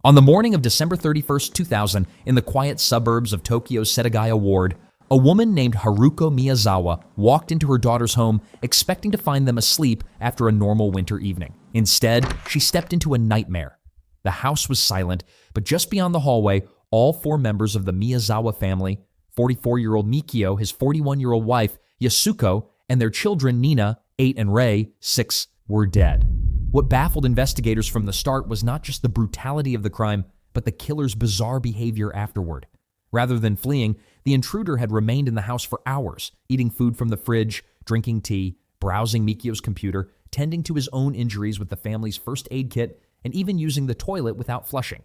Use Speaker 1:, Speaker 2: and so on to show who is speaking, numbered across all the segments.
Speaker 1: On the morning of December 31st, 2000, in the quiet suburbs of Tokyo's Setagaya ward, a woman named Haruko Miyazawa walked into her daughter's home expecting to find them asleep after a normal winter evening. Instead, she stepped into a nightmare. The house was silent, but just beyond the hallway, all four members of the Miyazawa family, 44-year-old Mikio, his 41-year-old wife, Yasuko, and their children Nina, 8, and Rei, 6, were dead. What baffled investigators from the start was not just the brutality of the crime, but the killer's bizarre behavior afterward. Rather than fleeing, the intruder had remained in the house for hours, eating food from the fridge, drinking tea, browsing Mikio's computer, tending to his own injuries with the family's first aid kit, and even using the toilet without flushing.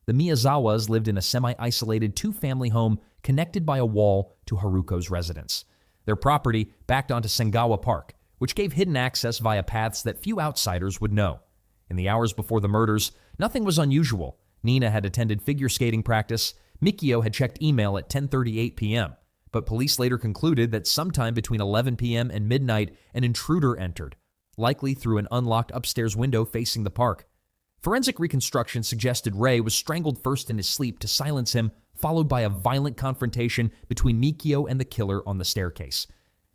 Speaker 1: The Miyazawas lived in a semi-isolated two-family home connected by a wall to Haruko's residence. Their property backed onto Sengawa Park, which gave hidden access via paths that few outsiders would know. In the hours before the murders, nothing was unusual. Nina had attended figure skating practice. Mikio had checked email at 10:38 p.m., but police later concluded that sometime between 11 p.m. and midnight, an intruder entered, likely through an unlocked upstairs window facing the park. Forensic reconstruction suggested Rei was strangled first in his sleep to silence him, followed by a violent confrontation between Mikio and the killer on the staircase.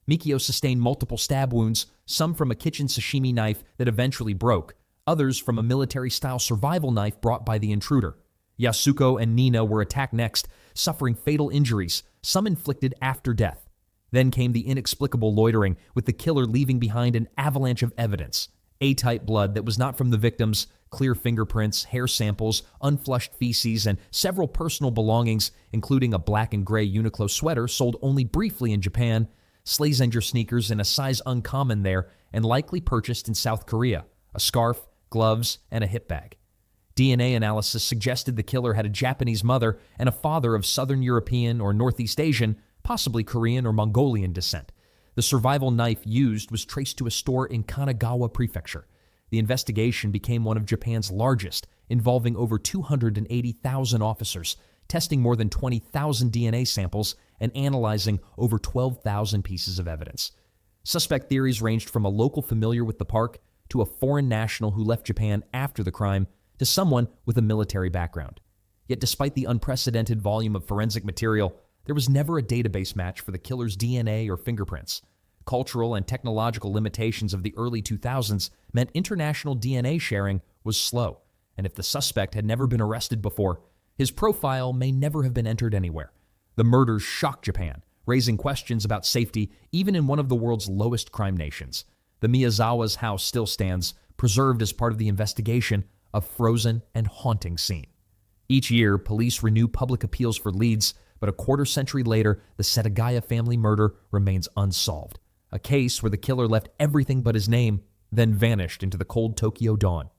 Speaker 1: Mikio sustained multiple stab wounds, some from a kitchen sashimi knife that eventually broke, others from a military-style survival knife brought by the intruder. Yasuko and Nina were attacked next, suffering fatal injuries, some inflicted after death. Then came the inexplicable loitering, with the killer leaving behind an avalanche of evidence. A-type blood that was not from the victims, clear fingerprints, hair samples, unflushed feces, and several personal belongings, including a black and gray Uniqlo sweater sold only briefly in Japan, Slazenger sneakers in a size uncommon there and likely purchased in South Korea, a scarf, gloves, and a hip bag. DNA analysis suggested the killer had a Japanese mother and a father of Southern European or Northeast Asian, possibly Korean or Mongolian descent. The survival knife used was traced to a store in Kanagawa Prefecture. The investigation became one of Japan's largest, involving over 280,000 officers, testing more than 20,000 DNA samples and analyzing over 12,000 pieces of evidence. Suspect theories ranged from a local familiar with the park to a foreign national who left Japan after the crime to someone with a military background. Yet despite the unprecedented volume of forensic material, there was never a database match for the killer's DNA or fingerprints. Cultural and technological limitations of the early 2000s meant international DNA sharing was slow, and if the suspect had never been arrested before, his profile may never have been entered anywhere. The murders shocked Japan, raising questions about safety even in one of the world's lowest crime nations. The Miyazawa's house still stands, preserved as part of the investigation, a frozen and haunting scene. Each year, police renew public appeals for leads, but a quarter-century later, the Setagaya family murder remains unsolved. A case where the killer left everything but his name, then vanished into the cold Tokyo dawn.